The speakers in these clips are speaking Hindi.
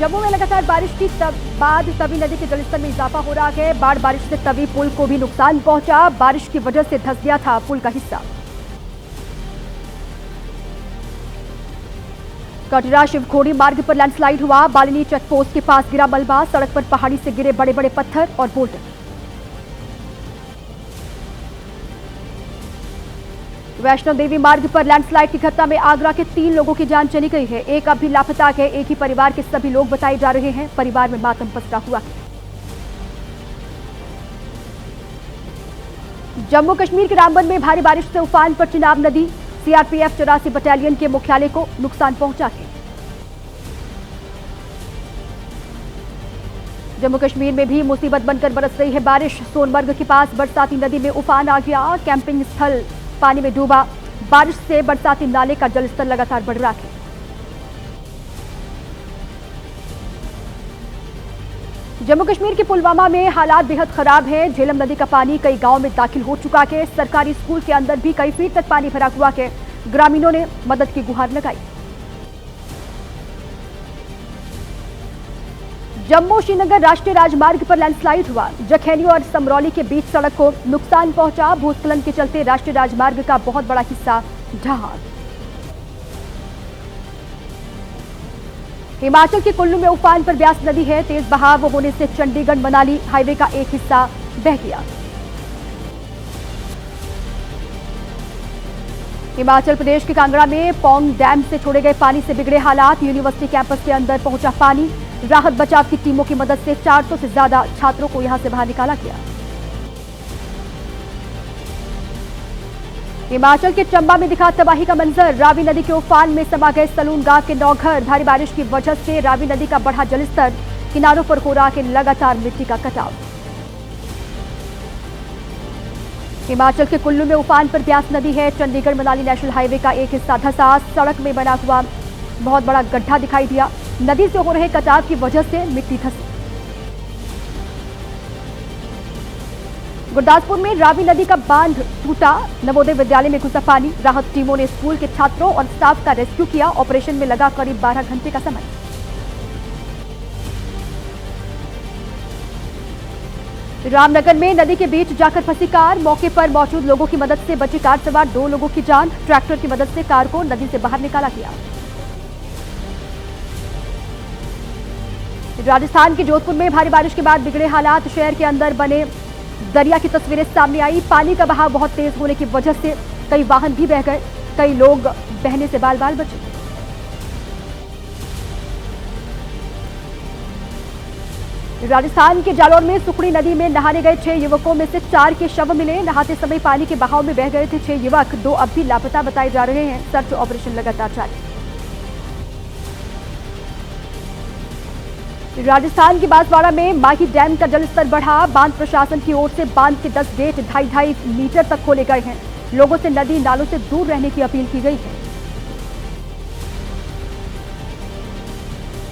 जम्मू में लगातार बारिश की बाद तवी नदी के जलस्तर में इजाफा हो रहा है। बाढ़ बारिश से तवी पुल को भी नुकसान पहुंचा। बारिश की वजह से धंस गया था पुल का हिस्सा। कटरा शिवखोड़ी मार्ग पर लैंडस्लाइड हुआ। बालिनी चेकपोस्ट के पास गिरा मलबा। सड़क पर पहाड़ी से गिरे बड़े बड़े पत्थर और बोल्डर। वैष्णो देवी मार्ग पर लैंडस्लाइड की घटना में आगरा के 3 लोगों की जान चली गई है। एक अभी लापता है। एक ही परिवार के सभी लोग बताए जा रहे हैं। परिवार में मातम पसरा हुआ है। जम्मू कश्मीर के रामबन में भारी बारिश से उफान पर चिनाब नदी। सीआरपीएफ 84 बटालियन के मुख्यालय को नुकसान पहुंचा है। जम्मू कश्मीर में भी मुसीबत बनकर बरस रही है बारिश। सोनमर्ग के पास बरसाती नदी में उफान आ गया। कैंपिंग स्थल पानी में डूबा। बारिश से बरसाती नाले का जलस्तर लगातार बढ़ रहा है। जम्मू कश्मीर के पुलवामा में हालात बेहद खराब है। झेलम नदी का पानी कई गांव में दाखिल हो चुका है। सरकारी स्कूल के अंदर भी कई फीट तक पानी भरा हुआ है। ग्रामीणों ने मदद की गुहार लगाई। जम्मू श्रीनगर राष्ट्रीय राजमार्ग पर लैंडस्लाइड हुआ। जखैनी और समरौली के बीच सड़क को नुकसान पहुंचा। भूस्खलन के चलते राष्ट्रीय राजमार्ग का बहुत बड़ा हिस्सा ढहा। हिमाचल के कुल्लू में उफान पर ब्यास नदी है। तेज बहाव होने से चंडीगढ़ मनाली हाईवे का एक हिस्सा बह गया। हिमाचल प्रदेश के कांगड़ा में पौंग डैम से छोड़े गए पानी से बिगड़े हालात। यूनिवर्सिटी कैंपस के अंदर पहुंचा पानी। राहत बचाव की टीमों की मदद से 400 से ज्यादा छात्रों को यहां से बाहर निकाला गया। हिमाचल के चंबा में दिखा तबाही का मंजर। रावी नदी के उफान में समा गए सलून गांव के 9 घर। भारी बारिश की वजह से रावी नदी का बढ़ा जलस्तर। किनारों पर हो रहा है लगातार मिट्टी का कटाव। हिमाचल के कुल्लू में उफान पर ब्यास नदी है। चंडीगढ़ मनाली नेशनल हाईवे का एक हिस्सा धंसा। सड़क में बना हुआ बहुत बड़ा गड्ढा दिखाई दिया। नदी से हो रहे कटाव की वजह से मिट्टी धंसी। गुरदासपुर में रावी नदी का बांध टूटा। नवोदय विद्यालय में घुसा पानी। राहत टीमों ने स्कूल के छात्रों और स्टाफ का रेस्क्यू किया। ऑपरेशन में लगा करीब 12 घंटे का समय। रामनगर में नदी के बीच जाकर फंसी कार। मौके पर मौजूद लोगों की मदद से बची कार सवार 2 लोगों की जान। ट्रैक्टर की मदद से कार को नदी से बाहर निकाला गया। राजस्थान के जोधपुर में भारी बारिश के बाद बिगड़े हालात। शहर के अंदर बने दरिया की तस्वीरें सामने आई। पानी का बहाव बहुत तेज होने की वजह से कई वाहन भी बह गए। कई लोग बहने से बाल बाल बचे। राजस्थान के जालौर में सुखड़ी नदी में नहाने गए 6 युवकों में से 4 के शव मिले। नहाते समय पानी के बहाव में बह गए थे 6 युवक। 2 अब भी लापता बताए जा रहे हैं। सर्च ऑपरेशन लगातार जारी। राजस्थान के बांसवाड़ा में माही डैम का जलस्तर बढ़ा। बांध प्रशासन की ओर से बांध के 10 गेट 2.5 मीटर तक खोले गए हैं। लोगों से नदी नालों से दूर रहने की अपील की गई है।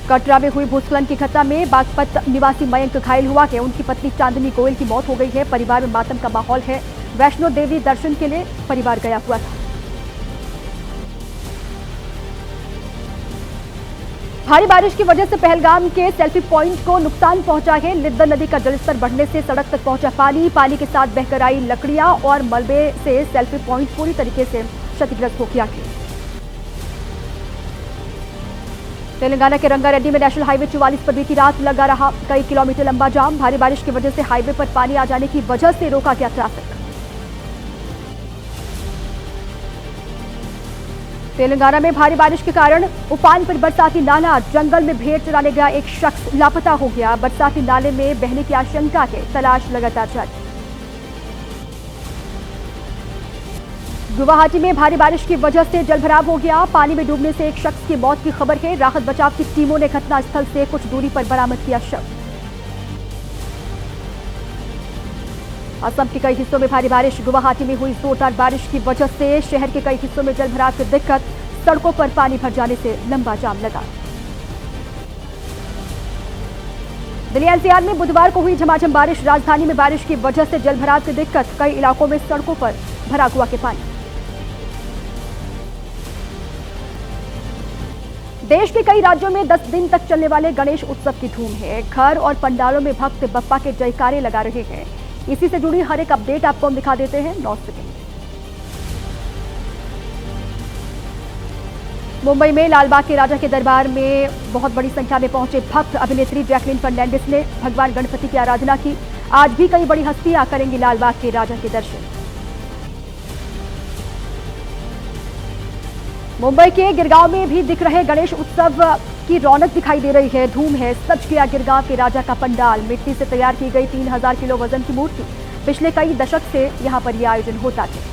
कटरा में हुई भूस्खलन की घटना में बागपत निवासी मयंक घायल हुआ है। उनकी पत्नी चांदनी गोयल की मौत हो गई है। परिवार में मातम का माहौल है। वैष्णो देवी दर्शन के लिए परिवार गया हुआ था। भारी बारिश की वजह से पहलगाम के सेल्फी पॉइंट को नुकसान पहुंचा है। लिद्दर नदी का जलस्तर बढ़ने से सड़क तक पहुंचा पानी। पानी के साथ बहकर आई लकड़ियां और मलबे से सेल्फी पॉइंट पूरी तरीके से क्षतिग्रस्त हो गया है। तेलंगाना के रंगारेड्डी में नेशनल हाईवे 44 पर बीती रात लगा रहा कई किलोमीटर लंबा जाम। भारी बारिश की वजह से हाईवे पर पानी आ जाने की वजह से रोका गया ट्रैफिक। तेलंगाना में भारी बारिश के कारण उफान पर बरसाती नाला। जंगल में भेड़ चराने गया एक शख्स लापता हो गया। बरसाती नाले में बहने की आशंका है। तलाश लगातार जारी। गुवाहाटी में भारी बारिश की वजह से जलभराव हो गया। पानी में डूबने से एक शख्स की मौत की खबर है। राहत बचाव की टीमों ने घटनास्थल से कुछ दूरी पर बरामद किया शव। असम के कई हिस्सों में भारी बारिश। गुवाहाटी में हुई जोरदार बारिश की वजह से शहर के कई हिस्सों में जलभराव की दिक्कत। सड़कों पर पानी भर जाने से लंबा जाम लगा। दिल्ली एनसीआर में बुधवार को हुई झमाझम बारिश। राजधानी में बारिश की वजह से जलभराव की दिक्कत। कई इलाकों में सड़कों पर भरा हुआ के पानी। देश के कई राज्यों में 10 दिन तक चलने वाले गणेश उत्सव की धूम है। घर और पंडालों में भक्त बप्पा के जयकारे लगा रहे हैं। इसी से जुड़ी हर एक अपडेट आपको हम दिखा देते हैं 9 सेकंड। मुंबई में लालबाग के राजा के दरबार में बहुत बड़ी संख्या में पहुंचे भक्त। अभिनेत्री जैकलीन फर्नांडिस ने भगवान गणपति की आराधना की। आज भी कई बड़ी हस्तियां करेंगी लालबाग के राजा के दर्शन। मुंबई के गिरगांव में भी दिख रहे गणेश उत्सव की रौनक दिखाई दे रही है। धूम है। सज गया गिरगांव के राजा का पंडाल। मिट्टी से तैयार की गई 3000 किलो वजन की मूर्ति। पिछले कई दशक से यहां पर यह आयोजन होता है।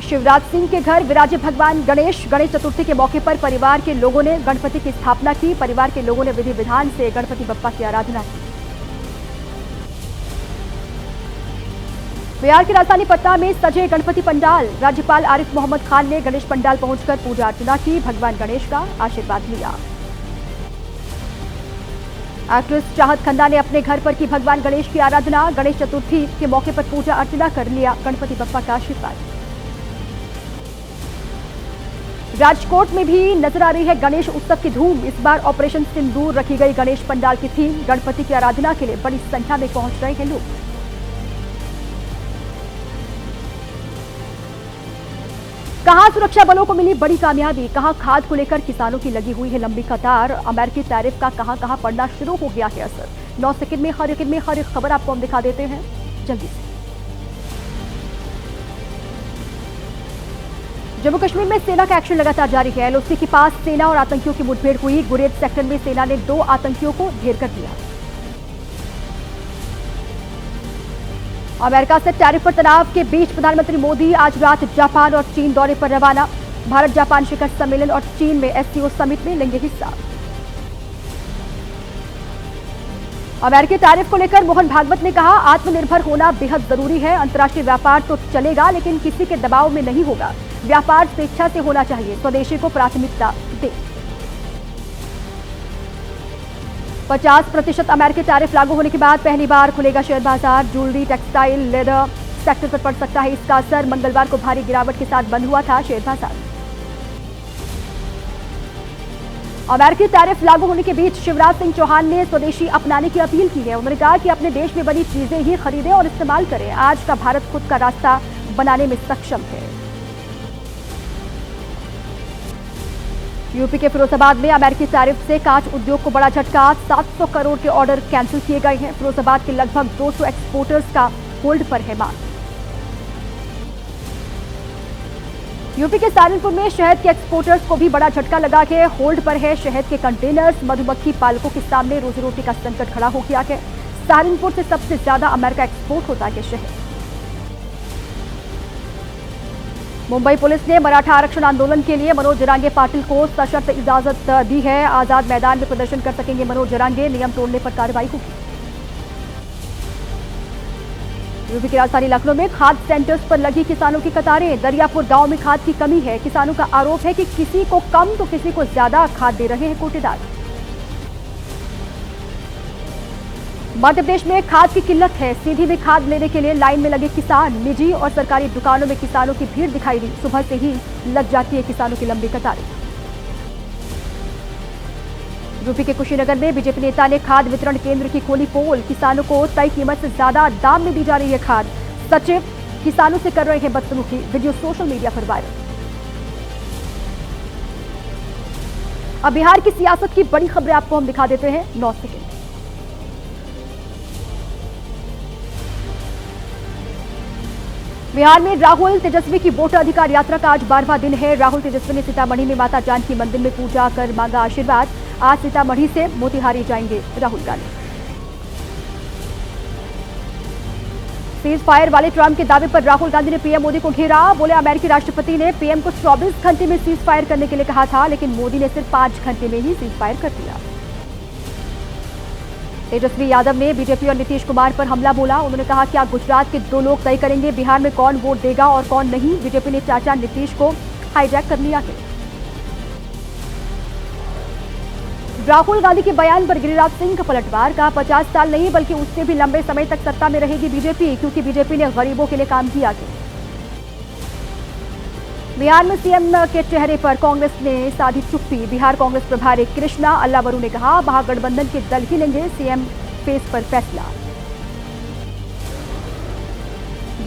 शिवराज सिंह के घर विराजे भगवान गणेश। गणेश चतुर्थी के मौके पर परिवार के लोगों ने गणपति की स्थापना की। परिवार के लोगों ने विधि विधान से गणपति बप्पा की आराधना की। बिहार की राजधानी पटना में सजे गणपति पंडाल। राज्यपाल आरिफ मोहम्मद खान ने गणेश पंडाल पहुंचकर पूजा अर्चना की। भगवान गणेश का आशीर्वाद लिया। एक्ट्रेस चाहत खन्ना ने अपने घर पर की भगवान गणेश की आराधना। गणेश चतुर्थी के मौके पर पूजा अर्चना कर लिया गणपति बप्पा का आशीर्वाद। राजकोट में भी नजर आ रही है गणेश उत्सव की धूम। इस बार ऑपरेशन सिंदूर रखी गई गणेश पंडाल की थीम। गणपति की आराधना के लिए बड़ी संख्या में पहुंच रहे हैं लोग। कहां सुरक्षा बलों को मिली बड़ी कामयाबी। कहां खाद को लेकर किसानों की लगी हुई है लंबी कतार। अमेरिकी टैरिफ का कहां पड़ना शुरू हो गया है असर। 9 सेकंड में हर एक खबर आपको हम दिखा देते हैं जल्दी से। जम्मू कश्मीर में सेना का एक्शन लगातार जारी है। एलओसी के पास सेना और आतंकियों की मुठभेड़ हुई। गुरेज सेक्टर में सेना ने 2 आतंकियों को ढेर कर दिया। अमेरिका से टैरिफ पर तनाव के बीच प्रधानमंत्री मोदी आज रात जापान और चीन दौरे पर रवाना। भारत जापान शिखर सम्मेलन और चीन में एससीओ समिट में लेंगे हिस्सा। अमेरिकी टैरिफ को लेकर मोहन भागवत ने कहा, आत्मनिर्भर होना बेहद जरूरी है। अंतर्राष्ट्रीय व्यापार तो चलेगा लेकिन किसी के दबाव में नहीं होगा। व्यापार स्वेच्छा से होना चाहिए। स्वदेशी को प्राथमिकता दे। 50% अमेरिकी टैरिफ लागू होने के बाद पहली बार खुलेगा शेयर बाजार। ज्वेलरी, टेक्सटाइल, लेदर सेक्टर पर पड़ सकता है इसका असर। मंगलवार को भारी गिरावट के साथ बंद हुआ था शेयर बाजार। अमेरिकी टैरिफ लागू होने के बीच शिवराज सिंह चौहान ने स्वदेशी अपनाने की अपील की है। उन्होंने कहा कि अपने देश में बनी चीजें ही खरीदें और इस्तेमाल करें। आज का भारत खुद का रास्ता बनाने में सक्षम है। यूपी के फिरोजाबाद में अमेरिकी टैरिफ से कांच उद्योग को बड़ा झटका। 700 करोड़ के ऑर्डर कैंसिल किए गए हैं। फिरोजाबाद के लगभग 200 एक्सपोर्टर्स का होल्ड पर है मांग। यूपी के सहारनपुर में शहद के एक्सपोर्टर्स को भी बड़ा झटका लगा है। होल्ड पर है शहद के कंटेनर्स। मधुमक्खी पालकों के सामने रोजी रोटी का संकट खड़ा हो गया है। सहारनपुर से सबसे ज्यादा अमेरिका एक्सपोर्ट होता है शहद। मुंबई पुलिस ने मराठा आरक्षण आंदोलन के लिए मनोज जरांगे पाटिल को सशर्त इजाजत दी है। आजाद मैदान में प्रदर्शन कर सकेंगे मनोज जरांगे। नियम तोड़ने पर कार्रवाई होगी। यूपी की राजधानी लखनऊ में खाद सेंटर्स पर लगी किसानों की कतारें। दरियापुर गांव में खाद की कमी है। किसानों का आरोप है कि किसी को कम तो किसी को ज्यादा खाद दे रहे हैं कोटेदार। मध्य प्रदेश में खाद की किल्लत है। सीधी में खाद लेने के लिए लाइन में लगे किसान। निजी और सरकारी दुकानों में किसानों की भीड़ दिखाई दी। सुबह से ही लग जाती है किसानों की लंबी कतारें। यूपी के कुशीनगर में बीजेपी नेता ने खाद वितरण केंद्र की खोली पोल। किसानों को तय कीमत से ज्यादा दाम में दी जा रही है खाद। सचिव किसानों से कर रहे हैं बदसलूकी। वीडियो सोशल मीडिया पर वायरल। अब बिहार की सियासत की बड़ी खबरें आपको हम दिखा देते हैं 9 सेकंड। बिहार में राहुल तेजस्वी की वोटर अधिकार यात्रा का आज 12वां दिन है। राहुल तेजस्वी ने सीतामढ़ी में माता जानकी मंदिर में पूजा कर मांगा आशीर्वाद। आज सीतामढ़ी से मोतिहारी जाएंगे राहुल गांधी। सीज फायर वाले ट्रंप के दावे पर राहुल गांधी ने पीएम मोदी को घेरा। बोले अमेरिकी राष्ट्रपति ने पीएम को 24 घंटे में सीज फायर करने के लिए कहा था, लेकिन मोदी ने सिर्फ 5 घंटे में ही सीज फायर कर दिया। तेजस्वी यादव ने बीजेपी और नीतीश कुमार पर हमला बोला। उन्होंने कहा क्या गुजरात के 2 लोग तय करेंगे बिहार में कौन वोट देगा और कौन नहीं। बीजेपी ने चाचा नीतीश को हाईजैक कर लिया है। राहुल गांधी के बयान पर गिरिराज सिंह का पलटवार। कहा 50 साल नहीं बल्कि उससे भी लंबे समय तक सत्ता में रहेगी बीजेपी, क्योंकि बीजेपी ने गरीबों के लिए काम किया है। बिहार में सीएम के चेहरे पर कांग्रेस ने साधी चुप्पी। बिहार कांग्रेस प्रभारी कृष्णा अल्लावरू ने कहा, महागठबंधन के दल ही लेंगे सीएम फेस पर फैसला।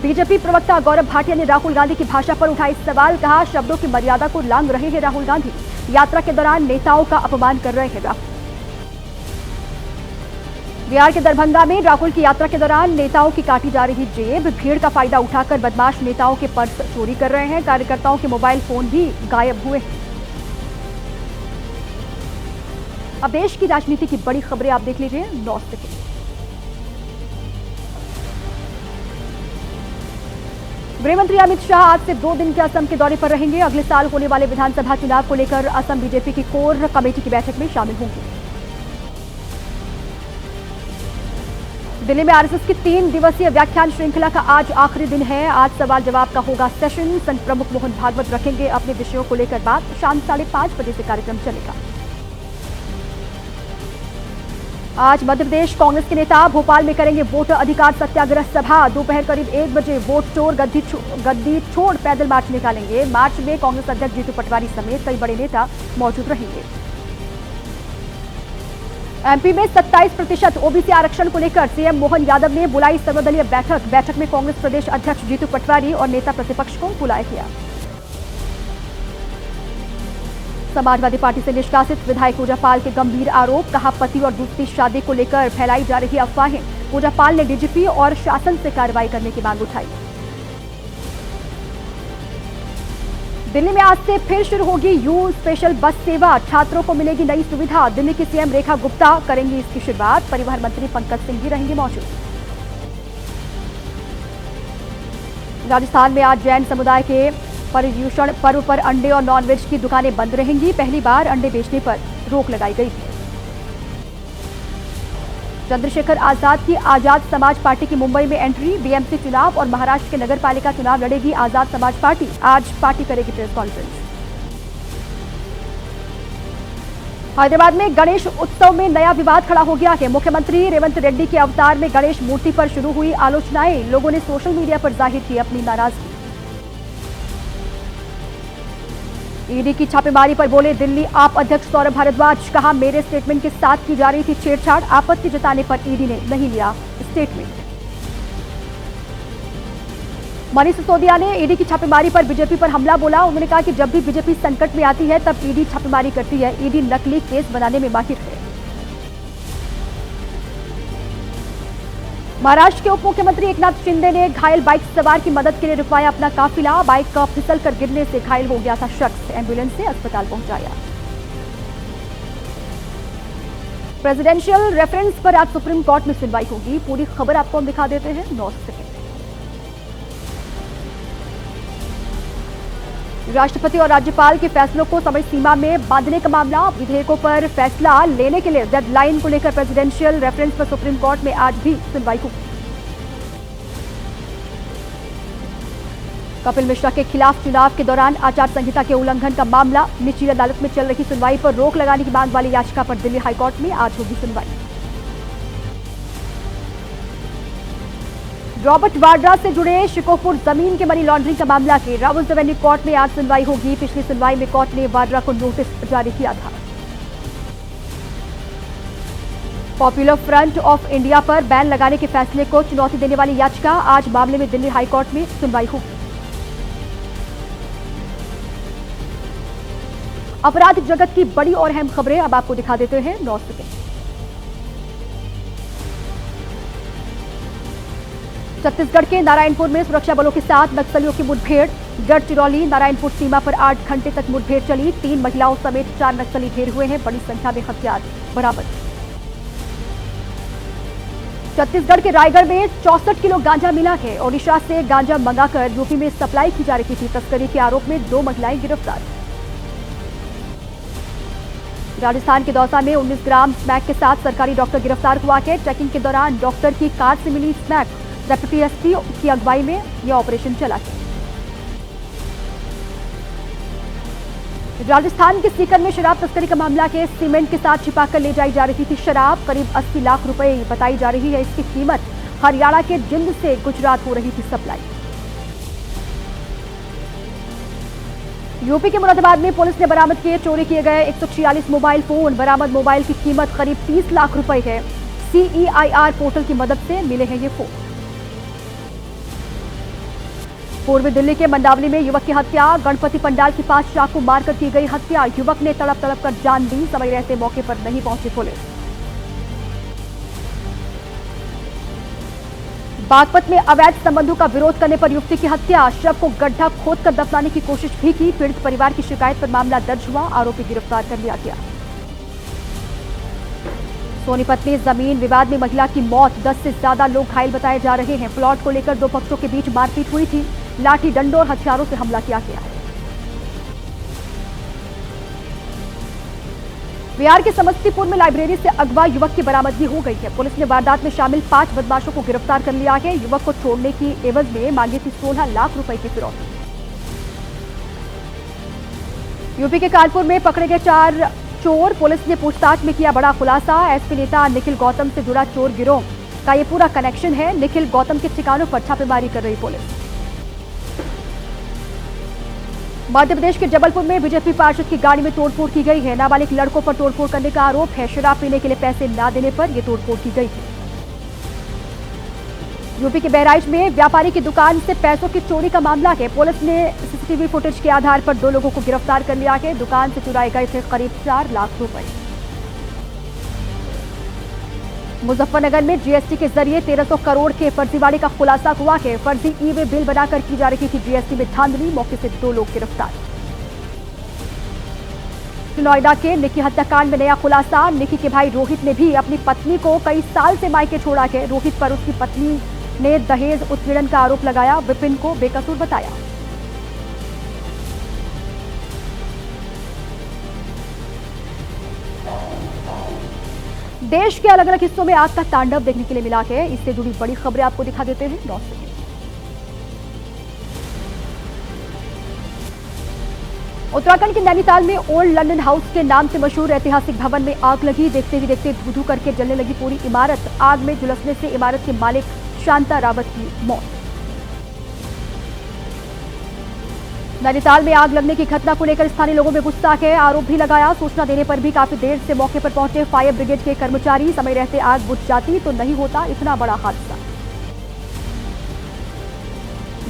बीजेपी प्रवक्ता गौरव भाटिया ने राहुल गांधी की भाषा पर उठाए सवाल। कहा, शब्दों की मर्यादा को लांघ रहे हैं राहुल गांधी। यात्रा के दौरान नेताओं का अपमान कर रहे हैं राहुल। बिहार के दरभंगा में राहुल की यात्रा के दौरान नेताओं की काटी जा रही जेब। भीड़ का फायदा उठाकर बदमाश नेताओं के पर्स चोरी कर रहे हैं। कार्यकर्ताओं के मोबाइल फोन भी गायब हुए हैं। अब देश की राजनीति की बड़ी खबरें आप देख लीजिए 9 सेकंड। गृह मंत्री अमित शाह आज से 2 दिन के असम के दौरे पर रहेंगे। अगले साल होने वाले विधानसभा चुनाव को लेकर असम बीजेपी की कोर कमेटी की बैठक में शामिल होंगे। दिल्ली में आरएसएस की 3 दिवसीय व्याख्यान श्रृंखला का आज आखिरी दिन है। आज सवाल जवाब का होगा सेशन। संघ प्रमुख मोहन भागवत रखेंगे अपने विषयों को लेकर बात। शाम 5:30 बजे से कार्यक्रम चलेगा। आज मध्य प्रदेश कांग्रेस के नेता भोपाल में करेंगे वोटर अधिकार सत्याग्रह सभा। दोपहर करीब 1 बजे वोट चोर गद्दी छोड़ पैदल मार्च निकालेंगे। मार्च में कांग्रेस अध्यक्ष जीतू पटवारी समेत कई बड़े नेता मौजूद रहेंगे। एमपी में 27% ओबीसी आरक्षण को लेकर सीएम मोहन यादव ने बुलाई सर्वदलीय बैठक में कांग्रेस प्रदेश अध्यक्ष जीतू पटवारी और नेता प्रतिपक्ष को बुलाया गया। समाजवादी पार्टी से निष्कासित विधायक पूजा पाल के गंभीर आरोप। कहा, पति और दूसरी शादी को लेकर फैलाई जा रही अफवाहें। पूजा पाल ने डीजीपी और शासन से कार्रवाई करने की मांग उठाई। दिल्ली में आज से फिर शुरू होगी यू स्पेशल बस सेवा। छात्रों को मिलेगी नई सुविधा। दिल्ली की सीएम रेखा गुप्ता करेंगी इसकी शुरुआत। परिवहन मंत्री पंकज सिंह भी रहेंगे मौजूद। राजस्थान में आज जैन समुदाय के पर्युषण पर्व पर अंडे और नॉनवेज की दुकानें बंद रहेंगी। पहली बार अंडे बेचने पर रोक लगाई गई है। चंद्रशेखर आजाद की आजाद समाज पार्टी की मुंबई में एंट्री। बीएमसी चुनाव और महाराष्ट्र के नगर पालिका चुनाव लड़ेगी आजाद समाज पार्टी। आज पार्टी करेगी प्रेस कॉन्फ्रेंस। हैदराबाद में गणेश उत्सव में नया विवाद खड़ा हो गया है। मुख्यमंत्री रेवंत रेड्डी के अवतार में गणेश मूर्ति पर शुरू हुई आलोचनाएं। लोगों ने सोशल मीडिया पर जाहिर की अपनी नाराजगी। ईडी की छापेमारी पर बोले दिल्ली आप अध्यक्ष सौरभ भारद्वाज। कहा, मेरे स्टेटमेंट के साथ की जा रही थी छेड़छाड़। आपत्ति जताने पर ईडी ने नहीं लिया स्टेटमेंट। मनीष सिसोदिया ने ईडी की छापेमारी पर बीजेपी पर हमला बोला। उन्होंने कहा कि जब भी बीजेपी संकट में आती है तब ईडी छापेमारी करती है। ईडी नकली केस बनाने में माहिर है। महाराष्ट्र के उप मुख्यमंत्री एकनाथ शिंदे ने घायल बाइक सवार की मदद के लिए रुकवाया अपना काफिला। बाइक का फिसलकर गिरने से घायल हो गया था शख्स। एम्बुलेंस से अस्पताल पहुंचाया। प्रेसिडेंशियल रेफरेंस पर आज सुप्रीम कोर्ट में सुनवाई होगी। पूरी खबर आपको हम दिखा देते हैं 9 सेकंड। राष्ट्रपति और राज्यपाल के फैसलों को समय सीमा में बांधने का मामला। विधेयकों पर फैसला लेने के लिए डेडलाइन को लेकर प्रेसिडेंशियल रेफरेंस पर सुप्रीम कोर्ट में आज भी सुनवाई होगी। कपिल मिश्रा के खिलाफ चुनाव के दौरान आचार संहिता के उल्लंघन का मामला। निचली अदालत में चल रही सुनवाई पर रोक लगाने की मांग वाली याचिका पर दिल्ली हाईकोर्ट में आज होगी सुनवाई। रॉबर्ट वाड्रा से जुड़े शिकोहपुर जमीन के मनी लॉन्ड्रिंग का मामला के रावल्स एवेन्यू कोर्ट में आज सुनवाई होगी। पिछली सुनवाई में कोर्ट ने वाड्रा को नोटिस जारी किया था। पॉपुलर फ्रंट ऑफ इंडिया पर बैन लगाने के फैसले को चुनौती देने वाली याचिका। आज मामले में दिल्ली हाईकोर्ट में सुनवाई होगी। अपराध जगत की बड़ी और अहम खबरें अब आपको दिखा देते हैं 9 सेकंड। छत्तीसगढ़ के नारायणपुर में सुरक्षा बलों के साथ नक्सलियों की मुठभेड़। गढ़चिरौली नारायणपुर सीमा पर 8 घंटे तक मुठभेड़ चली। 3 महिलाओं समेत 4 नक्सली ढेर हुए हैं। बड़ी संख्या में हथियार बरामद। छत्तीसगढ़ के रायगढ़ में 64 किलो गांजा मिला है। ओडिशा से गांजा मंगाकर यूपी में सप्लाई की जा रही थी। तस्करी के आरोप में 2 महिलाएं गिरफ्तार। राजस्थान के दौसा में 19 ग्राम स्मैक के साथ सरकारी डॉक्टर गिरफ्तार हुआ है। चेकिंग के दौरान डॉक्टर की कार से मिली स्मैक। डेप्यूटी एसपी की अगुवाई में यह ऑपरेशन चला है। राजस्थान के सीकर में शराब तस्करी का मामला है। सीमेंट के साथ छिपाकर ले जाई जा रही थी शराब। करीब 80 लाख रुपए बताई जा रही है इसकी कीमत। हरियाणा के जिंद से गुजरात हो रही थी सप्लाई। यूपी के मुरादाबाद में पुलिस ने बरामद किए चोरी किए गए 146 मोबाइल फोन। बरामद मोबाइल की कीमत करीब 30 लाख रुपए है। CEIR पोर्टल की मदद से मिले हैं ये फोन। पूर्वी दिल्ली के मंडावली में युवक की हत्या। गणपति पंडाल के पास चाकू मारकर की गई हत्या। युवक ने तड़प तड़प कर जान दी। समय रहते मौके पर नहीं पहुंची पुलिस। बागपत में अवैध संबंधों का विरोध करने पर युवती की हत्या। शव को गड्ढा खोदकर दफनाने की कोशिश भी की। पीड़ित परिवार की शिकायत पर मामला दर्ज हुआ। आरोपी गिरफ्तार कर लिया गया। सोनीपत में जमीन विवाद में महिला की मौत। 10 से ज्यादा लोग घायल बताए जा रहे हैं। प्लॉट को लेकर दो पक्षों के बीच मारपीट हुई थी। लाठी डंडों और हथियारों से हमला किया गया। बिहार के समस्तीपुर में लाइब्रेरी से अगवा युवक की बरामदगी हो गई है। पुलिस ने वारदात में शामिल 5 बदमाशों को गिरफ्तार कर लिया है। युवक को छोड़ने की एवज में मांगी थी 16 लाख रुपए की फिरौती। यूपी के कानपुर में पकड़े गए 4 चोर। पुलिस ने पूछताछ में किया बड़ा खुलासा। एसपी नेता निखिल गौतम से जुड़ा चोर गिरोह का ये पूरा कनेक्शन है। निखिल गौतम के ठिकानों पर छापेमारी कर रही पुलिस। मध्य प्रदेश के जबलपुर में बीजेपी पार्षद की गाड़ी में तोड़फोड़ की गई है। नाबालिग लड़कों पर तोड़फोड़ करने का आरोप है। शराब पीने के लिए पैसे न देने पर यह तोड़फोड़ की गई है। यूपी के बहराइच में व्यापारी की दुकान से पैसों की चोरी का मामला है। पुलिस ने सीसीटीवी फुटेज के आधार पर 2 लोगों को गिरफ्तार कर लिया है। दुकान से चुराए गए थे करीब 4 लाख रुपए। मुजफ्फरनगर में जीएसटी के जरिए 1300 करोड़ के फर्जीवाड़े का खुलासा हुआ है। फर्जी ई-वे बिल बनाकर की जा रही थी जीएसटी में धांधली। मौके से 2 लोग गिरफ्तार। नोएडा के निकी हत्याकांड में नया खुलासा। निकी के भाई रोहित ने भी अपनी पत्नी को कई साल से मायके छोड़ा है। रोहित पर उसकी पत्नी ने दहेज उत्पीड़न का आरोप लगाया। विपिन को बेकसूर बताया। देश के अलग अलग हिस्सों में आग का तांडव देखने के लिए मिला है। इससे जुड़ी बड़ी खबरें आपको दिखा देते हैं। 9 सेकंड। उत्तराखंड के नैनीताल में ओल्ड लंदन हाउस के नाम से मशहूर ऐतिहासिक भवन में आग लगी। देखते ही देखते धू धू करके जलने लगी पूरी इमारत। आग में झुलसने से इमारत के मालिक शांता रावत की मौत। नैनीताल में आग लगने की घटना को लेकर स्थानीय लोगों में गुस्सा है। आरोप भी लगाया। सूचना देने पर भी काफी देर से मौके पर पहुंचे फायर ब्रिगेड के कर्मचारी। समय रहते आग बुझ जाती तो नहीं होता इतना बड़ा हादसा।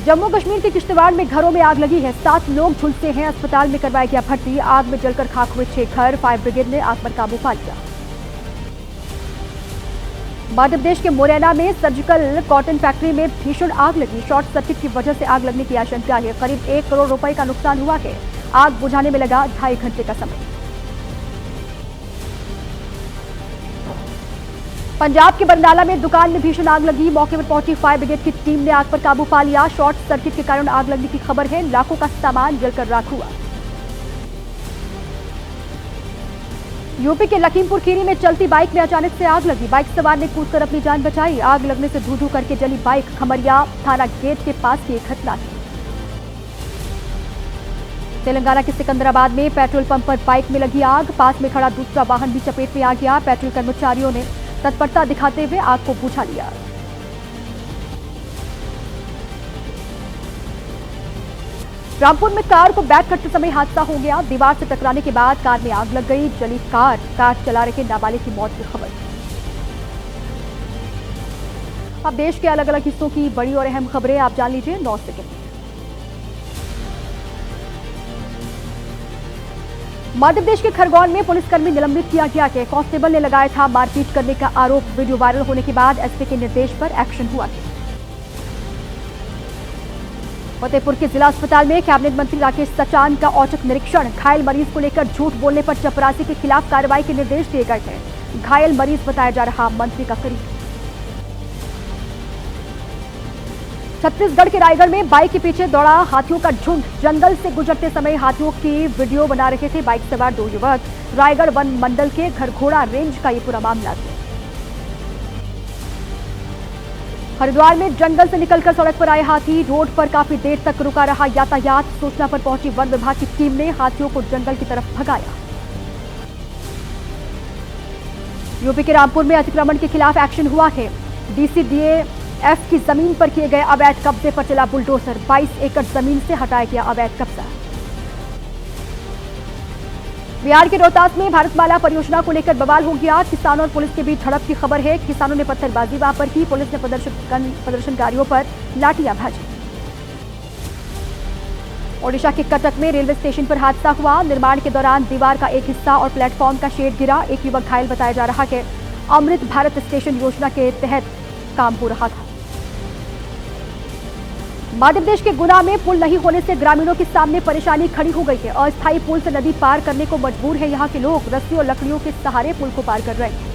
जम्मू कश्मीर के किश्तवाड़ में घरों में आग लगी है। 7 लोग झुलसे हैं। अस्पताल में करवाया गया भर्ती। आग में जलकर खाक हुए 6 घर। फायर ब्रिगेड ने आग पर काबू पा लिया। मध्य प्रदेश के मुरैना में सर्जिकल कॉटन फैक्ट्री में भीषण आग लगी। शॉर्ट सर्किट की वजह से आग लगने की आशंका है। करीब 1 करोड़ रुपए का नुकसान हुआ है। आग बुझाने में लगा 2.5 घंटे का समय। पंजाब के बरनाला में दुकान में भीषण आग लगी। मौके पर पहुंची फायर ब्रिगेड की टीम ने आग पर काबू पा लिया। शॉर्ट सर्किट के कारण आग लगने की खबर है। लाखों का सामान जलकर राख हुआ। यूपी के लखीमपुर खीरी में चलती बाइक में अचानक से आग लगी। बाइक सवार ने कूदकर अपनी जान बचाई। आग लगने से धू धू करके जली बाइक। खमरिया थाना गेट के पास की एक घटना है। तेलंगाना के सिकंदराबाद में पेट्रोल पंप पर बाइक में लगी आग। पास में खड़ा दूसरा वाहन भी चपेट में आ गया। पेट्रोल कर्मचारियों ने तत्परता दिखाते हुए आग को बुझा लिया। रामपुर में कार को बैक करते समय हादसा हो गया। दीवार से टकराने के बाद कार में आग लग गई। जली कार चला रहे नाबालिग की मौत की खबर। अब देश के अलग अलग हिस्सों की बड़ी और अहम खबरें आप जान लीजिए 9 सेकंड में। मध्य प्रदेश के खरगोन में पुलिसकर्मी निलंबित किया गया है। कांस्टेबल ने लगाया था मारपीट करने का आरोप। वीडियो वायरल होने के बाद एसपी के निर्देश पर एक्शन हुआ है। फतेहपुर के जिला अस्पताल में कैबिनेट मंत्री राकेश सचान का औचक निरीक्षण। घायल मरीज को लेकर झूठ बोलने पर चपरासी के खिलाफ कार्रवाई के निर्देश दिए गए हैं। घायल मरीज बताया जा रहा मंत्री का करीब। छत्तीसगढ़ के रायगढ़ में बाइक के पीछे दौड़ा हाथियों का झुंड। जंगल से गुजरते समय हाथियों की वीडियो बना रहे थे बाइक सवार 2 युवक। रायगढ़ वन मंडल के घरघोड़ा रेंज का ये पूरा मामला है। हरिद्वार में जंगल से निकलकर सड़क पर आए हाथी। रोड पर काफी देर तक रुका रहा यातायात। सूचना पर पहुंची वन विभाग की टीम ने हाथियों को जंगल की तरफ भगाया। यूपी के रामपुर में अतिक्रमण के खिलाफ एक्शन हुआ है। DCDAF की जमीन पर किए गए अवैध कब्जे पर चला बुलडोजर। 22 एकड़ जमीन से हटाया गया अवैध कब्जा। बिहार के रोहतास में भारतमाला परियोजना को लेकर बवाल हो गया। किसानों और पुलिस के बीच झड़प की खबर है। किसानों ने पत्थरबाजी वहां की, पुलिस ने प्रदर्शनकारियों पर लाठियां भाजी। ओडिशा के कटक में रेलवे स्टेशन पर हादसा हुआ। निर्माण के दौरान दीवार का एक हिस्सा और प्लेटफॉर्म का शेड गिरा। एक युवक घायल बताया जा रहा है। अमृत भारत स्टेशन योजना के तहत काम हो रहा था। मध्य प्रदेश के गुना में पुल नहीं होने से ग्रामीणों के सामने परेशानी खड़ी हो गई है। अस्थायी पुल से नदी पार करने को मजबूर है यहाँ के लोग। रस्सी और लकड़ियों के सहारे पुल को पार कर रहे हैं।